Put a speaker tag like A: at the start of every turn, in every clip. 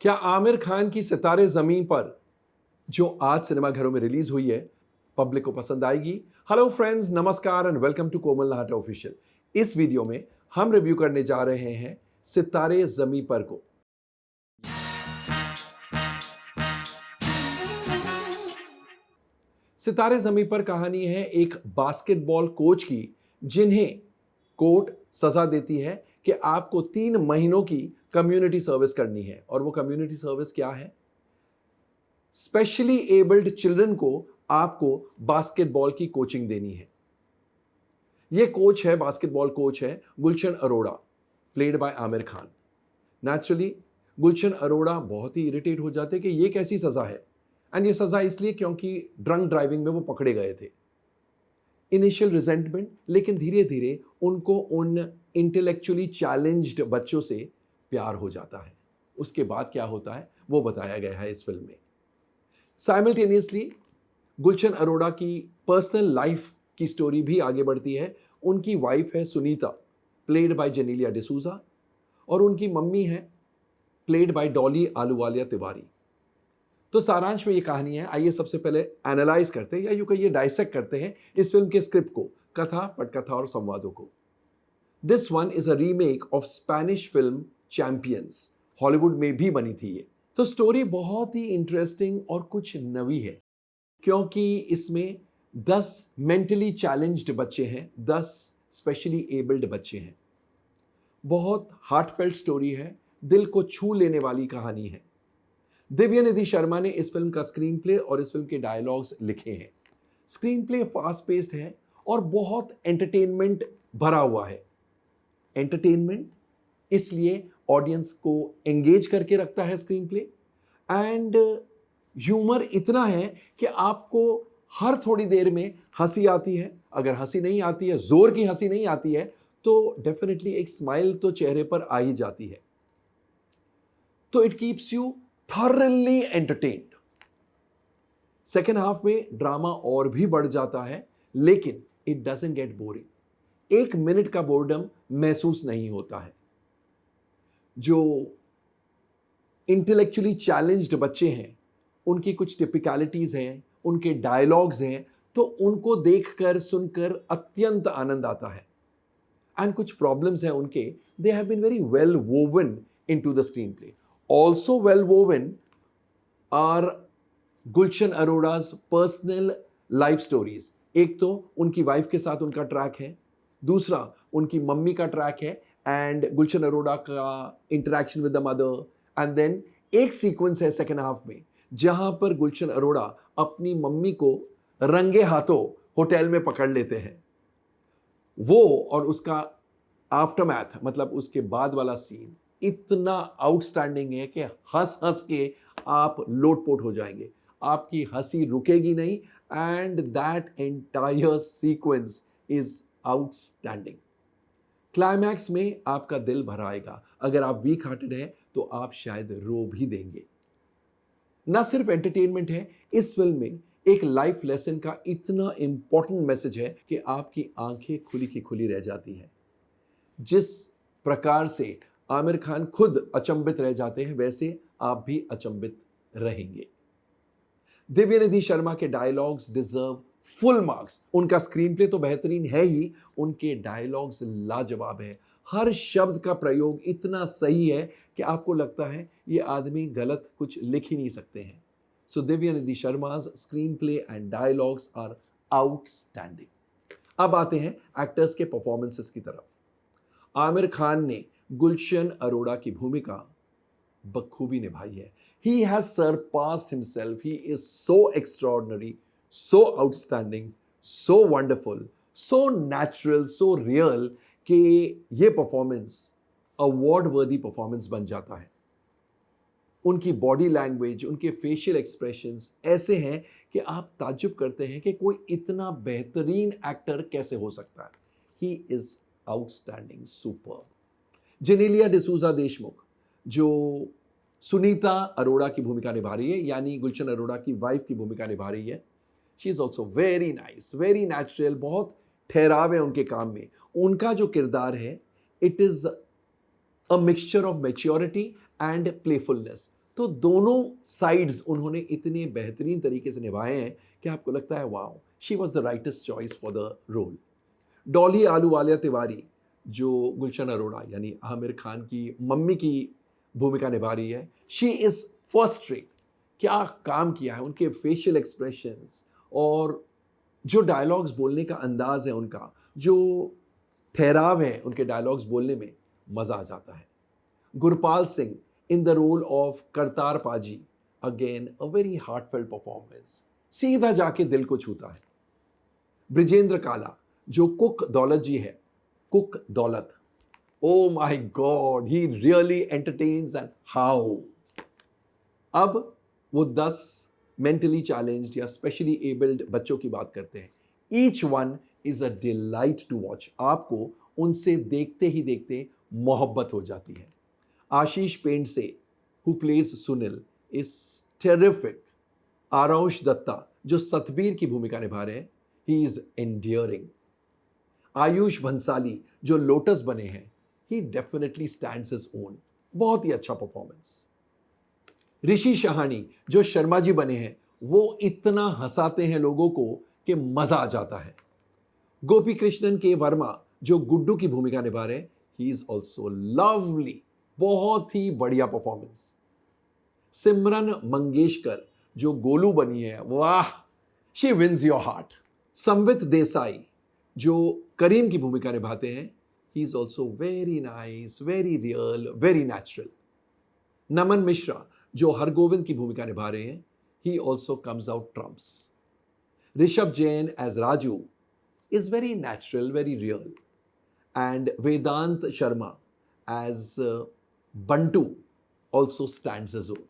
A: क्या आमिर खान की सितारे ज़मीं पर जो आज सिनेमाघरों में रिलीज हुई है पब्लिक को पसंद आएगी? हेलो फ्रेंड्स, नमस्कार and welcome to Komal Nahata official. इस वीडियो में हम रिव्यू करने जा रहे हैं सितारे ज़मीं पर को। सितारे ज़मीं पर कहानी है एक बास्केटबॉल कोच की, जिन्हें कोर्ट सजा देती है कि आपको 3 महीनों की कम्युनिटी सर्विस करनी है। और वो कम्युनिटी सर्विस क्या है? स्पेशली एबल्ड चिल्ड्रन को आपको बास्केटबॉल की कोचिंग देनी है। यह कोच है, बास्केटबॉल कोच है Gulshan Arora, played by Aamir Khan. Naturally Gulshan Arora बहुत ही इरिटेट हो जाते कि ये कैसी सजा है, एंड ये सजा इसलिए क्योंकि ड्रंक ड्राइविंग में वो पकड़े गए थे। इनिशियल रिजेंटमेंट, लेकिन धीरे धीरे उनको उन इंटेलेक्चुअली चैलेंज्ड बच्चों से प्यार हो जाता है। उसके बाद क्या होता है वो बताया गया है इस फिल्म में। साइमल्टेनियसली गुलशन अरोड़ा की पर्सनल लाइफ की स्टोरी भी आगे बढ़ती है। उनकी वाइफ है सुनीता, प्लेड बाय जेनेलिया डिसूजा, और उनकी मम्मी है प्लेड बाय डॉली आलूवालिया तिवारी। तो सारांश में ये कहानी है। आइए सबसे पहले एनालाइज करते हैं, या यूं कहिए डाइसेक्ट करते हैं इस फिल्म के स्क्रिप्ट को, कथा, पटकथा और संवादों को। This one is a remake of Spanish film champions. Hollywood में भी बनी थी ये। तो स्टोरी बहुत ही इंटरेस्टिंग और कुछ नवी है, क्योंकि इसमें 10 मेंटली चैलेंज्ड बच्चे हैं, 10 स्पेशली एबल्ड बच्चे हैं। बहुत हार्टफेल्ट स्टोरी है, दिल को छू लेने वाली कहानी है। दिव्या निधि शर्मा ने इस फिल्म का स्क्रीन प्ले और इस फिल्म के डायलॉग्स लिखे हैं। स्क्रीन प्ले फास्ट पेस्ड है और बहुत एंटरटेनमेंट भरा हुआ है। एंटरटेनमेंट इसलिए ऑडियंस को एंगेज करके रखता है स्क्रीन प्ले, एंड ह्यूमर इतना है कि आपको हर थोड़ी देर में हंसी आती है। अगर हंसी नहीं आती है, जोर की हंसी नहीं आती है, तो डेफिनेटली एक स्माइल तो चेहरे पर आ ही जाती है। तो it keeps you thoroughly entertained. Second half में ड्रामा और भी बढ़ जाता है, लेकिन it doesn't get boring. 1 minute का बोर्डम महसूस नहीं होता है। जो इंटेलेक्चुअली चैलेंज्ड बच्चे हैं, उनकी कुछ टिपिकलिटीज हैं, उनके डायलॉग्स हैं, तो उनको देखकर सुनकर अत्यंत आनंद आता है। एंड कुछ प्रॉब्लम्स हैं उनके, they have been very well woven into the screen play. Also well woven are Gulshan Arora's personal life stories. एक तो उनकी वाइफ के साथ उनका ट्रैक है, दूसरा उनकी मम्मी का ट्रैक है, एंड गुलशन अरोड़ा का interaction with the mother. And then एक सीक्वेंस है सेकेंड हाफ में, जहां पर गुलशन अरोड़ा अपनी मम्मी को रंगे हाथों होटल में पकड़ लेते हैं। वो और उसका आफ्टरमैथ, मतलब उसके बाद वाला सीन, इतना आउटस्टैंडिंग है कि हंस हंस के आप लोटपोट हो जाएंगे। आपकी हंसी रुकेगी नहीं, and that entire sequence is outstanding. Climax में आपका दिल भर आएगा। अगर आप वीक हार्टेड हैं तो आप शायद रो भी देंगे। ना सिर्फ एंटरटेनमेंट है, इस फिल्म में एक लाइफ लेसन का इतना इंपॉर्टेंट मैसेज है कि आपकी आंखें खुली की खुली रह जाती हैं। जिस प्रकार से आमिर खान खुद अचंभित रह जाते हैं, वैसे आप भी अचंभित रहेंगे। दिव्या निधि शर्मा के डायलॉग्स डिजर्व फुल मार्क्स। उनका स्क्रीन प्ले तो बेहतरीन है ही, उनके डायलॉग्स लाजवाब है। हर शब्द का प्रयोग इतना सही है कि आपको लगता है ये आदमी गलत कुछ लिख ही नहीं सकते हैं। So Divya Nidhi Sharma's screen play and dialogues are outstanding. अब आते हैं एक्टर्स के परफॉर्मेंसेस की तरफ। आमिर खान ने गुलशन अरोड़ा की भूमिका बखूबी निभाई है। He has surpassed himself. He is so extraordinary, so outstanding, so wonderful, so natural, so real कि ये परफॉर्मेंस अवार्ड वर्दी परफॉर्मेंस बन जाता है। उनकी बॉडी लैंग्वेज, उनके फेशियल एक्सप्रेशंस ऐसे हैं कि आप ताज्जुब करते हैं कि कोई इतना बेहतरीन एक्टर कैसे हो सकता है। He is outstanding, super. Genelia D'Souza Deshmukh, जो सुनीता अरोड़ा की भूमिका निभा रही है, यानी गुलशन अरोड़ा की वाइफ की भूमिका निभा रही है, she is also very nice, very natural. बहुत ठहराव है उनके काम में। उनका जो किरदार है, it is a mixture of maturity and playfulness. तो दोनों साइड्स उन्होंने इतने बेहतरीन तरीके से निभाए हैं कि आपको लगता है wow, she was the rightest choice for the role. Dolly Ahluwalia Tiwari जो गुलशन अरोड़ा यानी आमिर खान की मम्मी की भूमिका निभा रही है, शी इज़ फर्स्ट रेट। क्या काम किया है, उनके फेशियल एक्सप्रेशंस और जो डायलॉग्स बोलने का अंदाज है उनका, जो ठहराव है उनके डायलॉग्स बोलने में, मज़ा आ जाता है। Gurpal Singh in the role of Kartar Paaji, again a very heartfelt performance, सीधा जाके दिल को छूता है। ब्रिजेंद्र काला जो कुक दौलत जी है, कुक दौलत, oh my God, he really entertains and how. अब वो 10 मेंटली चैलेंज्ड या स्पेशली एबल्ड बच्चों की बात करते हैं। Each one is a delight to watch. आपको उनसे देखते ही देखते मोहब्बत हो जाती है। Ashish Pendse who plays Sunil is terrific. Aarush Datta जो सतबीर की भूमिका निभा रहे हैं, he is endearing. Ayush Bhansali जो लोटस बने हैं, he definitely stands his own, बहुत ही अच्छा परफॉर्मेंस। ऋषि शहानी जो शर्मा जी बने हैं, वो इतना हंसाते हैं लोगों को कि मजा आ जाता है। गोपी कृष्णन के वर्मा जो गुड्डू की भूमिका निभा रहे हैं, ही इज ऑल्सो लवली, बहुत ही बढ़िया परफॉर्मेंस। सिमरन मंगेशकर जो गोलू बनी है, वाह, she wins your heart. Samvit Desai जो करीम की भूमिका निभाते हैं, he is also very nice, very real, very natural. Naman Mishra जो हरगोविंद की भूमिका निभा रहे हैं, he also comes out trumps. Rishabh Jain as Raju is very natural, very real. And Vedant Sharma as Bantu also stands as own.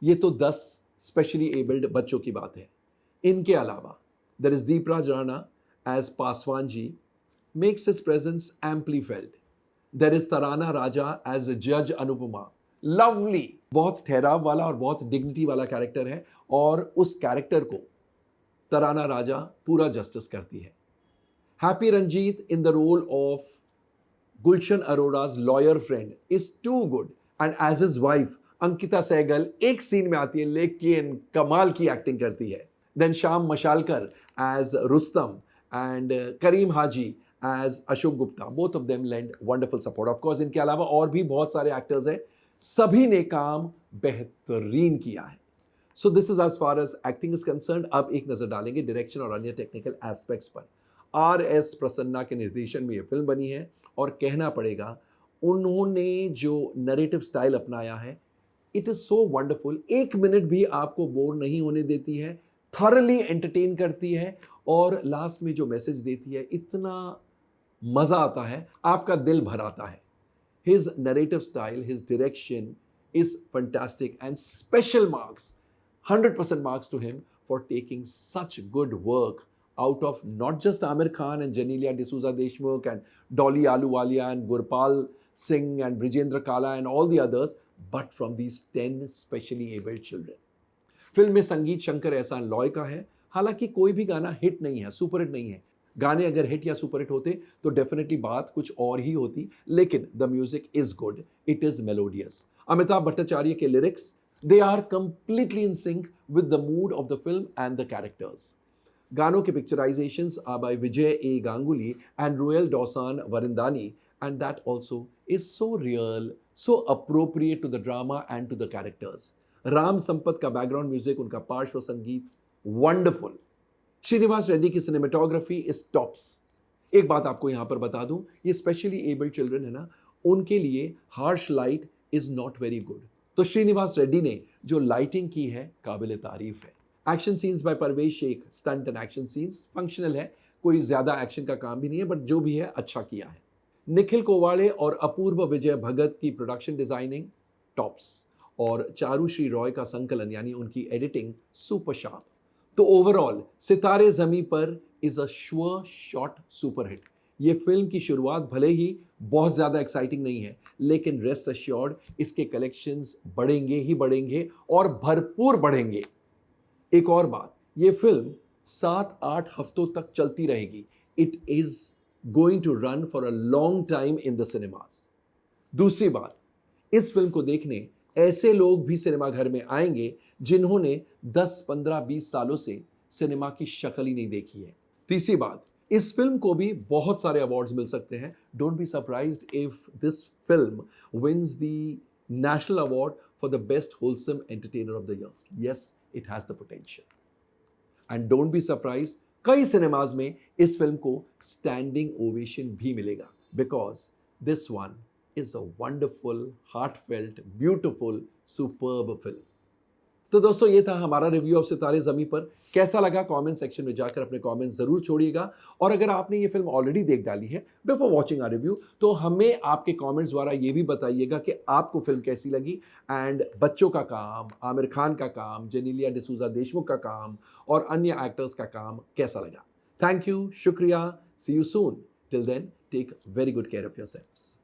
A: ये तो 10 स्पेशली एबल्ड बच्चों की बात है। इनके अलावा there is Deepraj Rana as Paswan ji, makes his presence amply felt. There is Tarana Raja as Judge Anupama, lovely, बहुत ठहराव वाला और बहुत डिग्निटी वाला कैरेक्टर है और उस कैरेक्टर को तराना राजा पूरा जस्टिस करती है। Happy Ranjit in the role of Gulshan Arora's lawyer friend is too good, and as his wife Ankita Sahgal एक सीन में आती है लेकिन कमाल की एक्टिंग करती है। Then Shyam Mashalkar as Rustam and Karim Haji as Ashok Gupta, both of them lend wonderful support. Of course इनके अलावा और भी बहुत सारे एक्टर्स हैं, सभी ने काम बेहतरीन किया है। So this is as far as acting is concerned. अब एक नजर डालेंगे डायरेक्शन और अन्य टेक्निकल एस्पेक्ट्स पर। RS प्रसन्ना के निर्देशन में यह फिल्म बनी है और कहना पड़ेगा उन्होंने जो नरेटिव स्टाइल अपनाया है, इट इज सो वंडरफुल। एक मिनट भी आपको बोर नहीं होने देती है, थॉरली एंटरटेन करती है और लास्ट में जो मैसेज देती है, इतना मजा आता है, आपका दिल भर आता है। His narrative style, his direction is fantastic and special marks, 100% marks to him for taking such good work out of not just Amir Khan and Genelia D'Souza Deshmukh and Dolly Ahluwalia and Gurpal Singh and Brijendra Kala and all the others, but from these 10 specially abled children. Film में संगीत शंकर एहसान लॉय का है। हालांकि कोई भी गाना hit नहीं है, सुपर हिट नहीं है। गाने अगर हिट या सुपर हिट होते तो डेफिनेटली बात कुछ और ही होती, लेकिन the music is good, it is melodious. Amitabh Bhattacharya के lyrics, they are completely in sync with the mood of the film and the characters. गानों के picturizations are by Vijay A. Ganguly and Royal Dawson Varindani, and that also is so real, so appropriate to the drama and to the characters. Ram Sampat का background music, उनका पार्श्व संगीत wonderful. Srinivas Reddy की cinematography is tops. एक बात आपको यहां पर बता दूं, ये स्पेशली एबल्ड चिल्ड्रन है ना, उनके लिए harsh light is not very good, तो श्रीनिवास रेड्डी ने जो लाइटिंग की है काबिल तारीफ है। Action scenes by Parvesh Shaikh, stunt and action scenes functional है, कोई ज्यादा एक्शन का काम भी नहीं है, बट जो भी है अच्छा किया है। निखिल कोवाड़े और अपूर्व विजय भगत की प्रोडक्शन डिजाइनिंग टॉप्स, और चारू श्री रॉय का संकलन यानी उनकी एडिटिंग सुपर शार्प। तो ओवरऑल सितारे जमी पर is a sure shot super hit. ये फिल्म की शुरुआत भले ही बहुत ज़्यादा एक्साइटिंग नहीं है, लेकिन रेस्ट अश्योर्ड इसके कलेक्शंस बढ़ेंगे ही बढ़ेंगे और भरपूर बढ़ेंगे। एक और बात, ये फिल्म 7-8 हफ्तों तक चलती रहेगी। It is going to run for a long time in the cinemas. दूसरी बात, इस फिल्म को देखने ऐसे लोग भी सिनेमा घर में आएंगे जिन्होंने 10, 15, 20 सालों से सिनेमा की शक्ल ही नहीं देखी है। तीसरी बात, इस फिल्म को भी बहुत सारे अवार्ड्स मिल सकते हैं। Don't be surprised if this film wins the national award for the best wholesome entertainer of the year. Yes, it has the potential. And don't be surprised, कई सिनेमाज में इस फिल्म को स्टैंडिंग ओवेशन भी मिलेगा, because this one is a wonderful, heartfelt, beautiful, superb film. तो दोस्तों, ये था हमारा रिव्यू ऑफ सितारे ज़मीं पर। कैसा लगा कमेंट सेक्शन में जाकर अपने कमेंट्स ज़रूर छोड़िएगा। और अगर आपने ये फिल्म ऑलरेडी देख डाली है बिफोर वॉचिंग आवर रिव्यू, तो हमें आपके कमेंट्स द्वारा ये भी बताइएगा कि आपको फिल्म कैसी लगी। एंड बच्चों का काम, आमिर खान का काम, जेनेलिया डिसूजा देशमुख का काम और अन्य एक्टर्स का काम कैसा लगा। थैंक यू, शुक्रिया, see you soon. Till then, take very good care of yourselves.